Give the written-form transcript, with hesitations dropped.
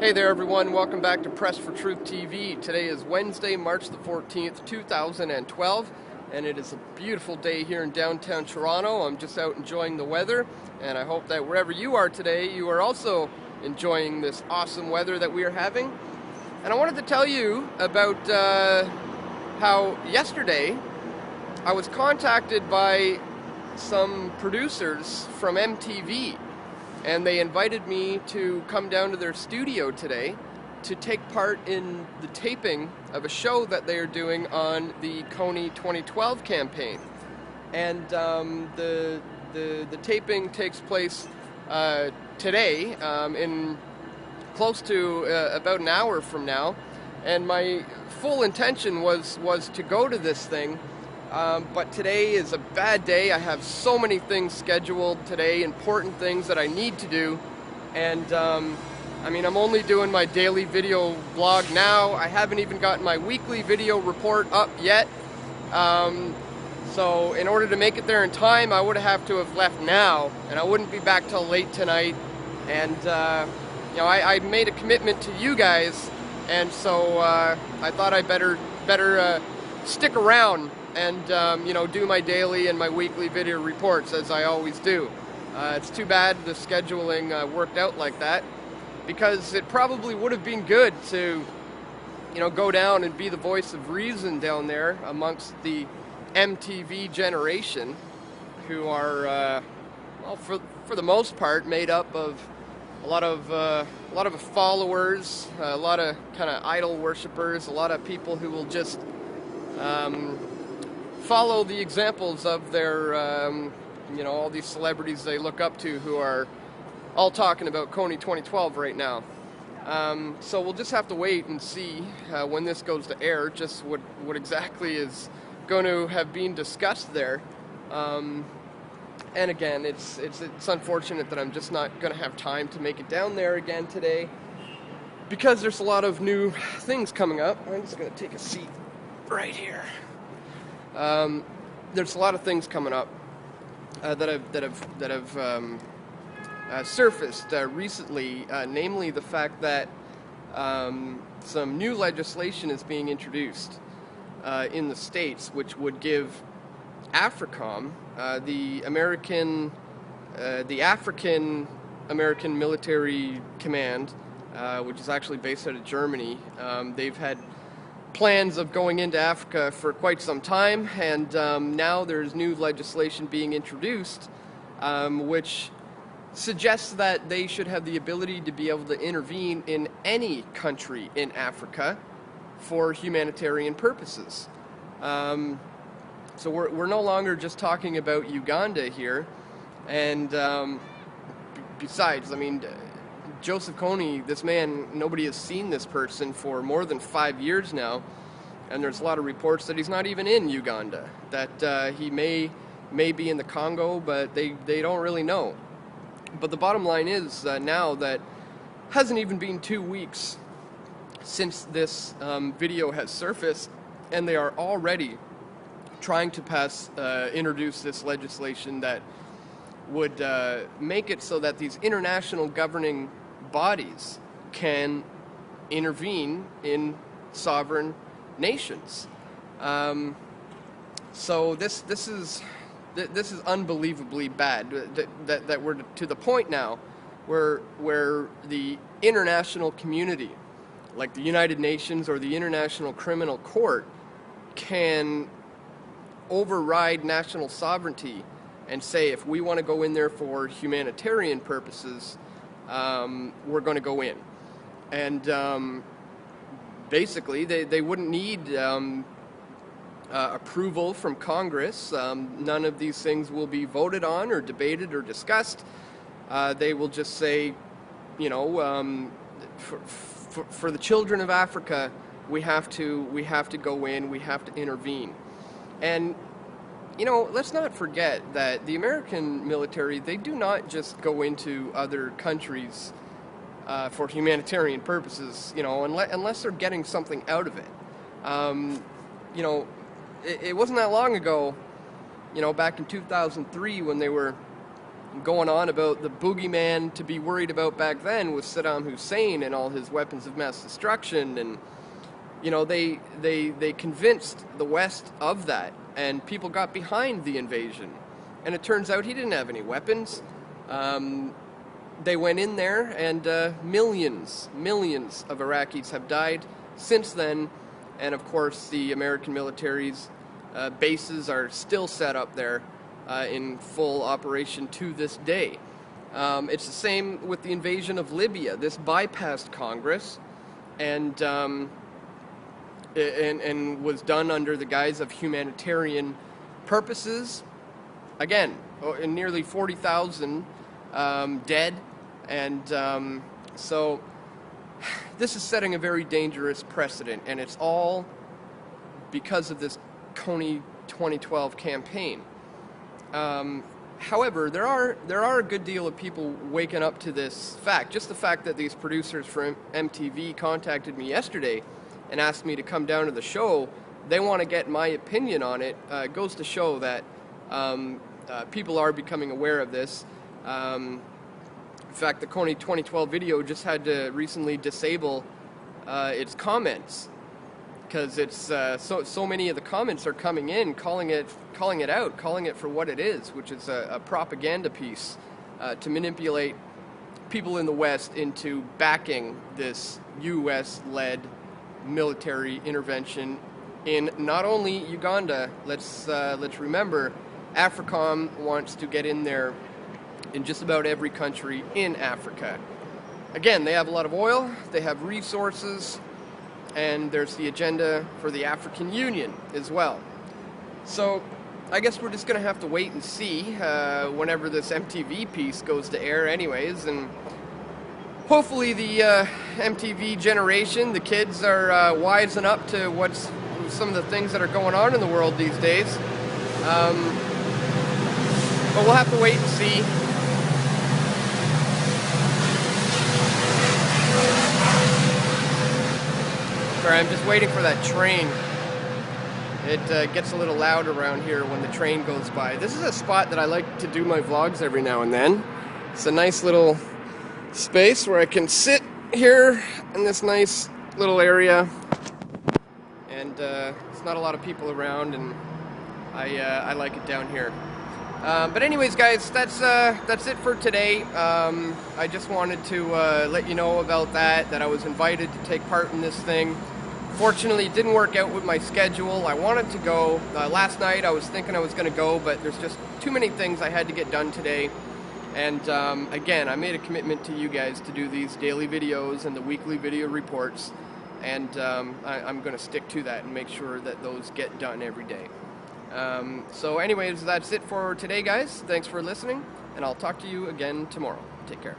Hey there everyone, welcome back to Press for Truth TV. Today is Wednesday, March the 14th, 2012, and it is a beautiful day here in downtown Toronto. I'm just out enjoying the weather, and I hope that wherever you are today, you are also enjoying this awesome weather that we are having. And I wanted to tell you about how yesterday I was contacted by some producers from MTV. And they invited me to come down to their studio today to take part in the taping of a show that they are doing on the Kony 2012 campaign. And the taping takes place today in close to about an hour from now. And my full intention was to go to this thing. But today is a bad day. I have so many things scheduled today, important things that I need to do. And I mean, I'm only doing my daily video blog now. I haven't even gotten my weekly video report up yet. So in order to make it there in time, I would have to have left now, and I wouldn't be back till late tonight. And you know, I made a commitment to you guys, and so I thought I better stick around and you know, do my daily and my weekly video reports as I always do. It's too bad the scheduling worked out like that, because it probably would have been good to, you know, go down and be the voice of reason down there amongst the MTV generation, who are well, for the most part made up of a lot of followers, a lot of kind of idol worshippers, a lot of people who will just follow the examples of their, you know, all these celebrities they look up to, who are all talking about Kony 2012 right now. So we'll just have to wait and see when this goes to air, just what exactly is going to have been discussed there. And again, it's unfortunate that I'm just not going to have time to make it down there again today, because there's a lot of new things coming up. I'm just going to take a seat right here. There's a lot of things coming up that have surfaced recently, namely the fact that some new legislation is being introduced in the States, which would give AFRICOM, the African American Military Command, which is actually based out of Germany. They've had plans of going into Africa for quite some time, and now there's new legislation being introduced which suggests that they should have the ability to be able to intervene in any country in Africa for humanitarian purposes. So we're no longer just talking about Uganda here, and besides, I mean, Joseph Kony, this man, nobody has seen this person for more than 5 years now, and there's a lot of reports that he's not even in Uganda, that he may be in the Congo, but they don't really know. But the bottom line is now that hasn't even been 2 weeks since this video has surfaced, and they are already trying to introduce this legislation that would make it so that these international governing bodies can intervene in sovereign nations. So this is unbelievably bad. That we're to the point now where the international community, like the United Nations or the International Criminal Court, can override national sovereignty and say, if we want to go in there for humanitarian purposes, we're going to go in. And basically, they wouldn't need approval from Congress. None of these things will be voted on or debated or discussed. They will just say, you know, for the children of Africa, we have to go in, we have to intervene. And you know, let's not forget that the American military, they do not just go into other countries for humanitarian purposes, you know, unless they're getting something out of it. You know, it wasn't that long ago, you know, back in 2003 when they were going on about the boogeyman to be worried about back then was Saddam Hussein and all his weapons of mass destruction, and they convinced the West of that, and people got behind the invasion. And it turns out he didn't have any weapons. They went in there, and millions of Iraqis have died since then. And of course, the American military's bases are still set up there in full operation to this day. It's the same with the invasion of Libya. This bypassed Congress and was done under the guise of humanitarian purposes. Again, nearly 40,000 dead, and so this is setting a very dangerous precedent, and it's all because of this Kony 2012 campaign. However, there are a good deal of people waking up to this fact. Just the fact that these producers from MTV contacted me yesterday and asked me to come down to the show, they want to get my opinion on it, goes to show that people are becoming aware of this. In fact, the Kony 2012 video just had to recently disable its comments, because it's so many of the comments are coming in, calling it out, calling it for what it is, which is a propaganda piece to manipulate people in the West into backing this U.S.-led military intervention in not only Uganda. Let's remember, AFRICOM wants to get in there in just about every country in Africa. Again, they have a lot of oil, they have resources, and there's the agenda for the African Union as well. So I guess we're just going to have to wait and see whenever this MTV piece goes to air anyways, and hopefully the MTV generation, the kids, are wising up to what's some of the things that are going on in the world these days. But we'll have to wait and see. Sorry, I'm just waiting for that train. It gets a little loud around here when the train goes by. This is a spot that I like to do my vlogs every now and then. It's a nice little space where I can sit here in this nice little area, and it's not a lot of people around, and I like it down here. But anyways, guys, that's it for today. I just wanted to let you know about that I was invited to take part in this thing. Fortunately, it didn't work out with my schedule. I wanted to go. Last night I was thinking I was going to go, but there's just too many things I had to get done today. And again, I made a commitment to you guys to do these daily videos and the weekly video reports. And I'm going to stick to that and make sure that those get done every day. So anyways, that's it for today, guys. Thanks for listening, and I'll talk to you again tomorrow. Take care.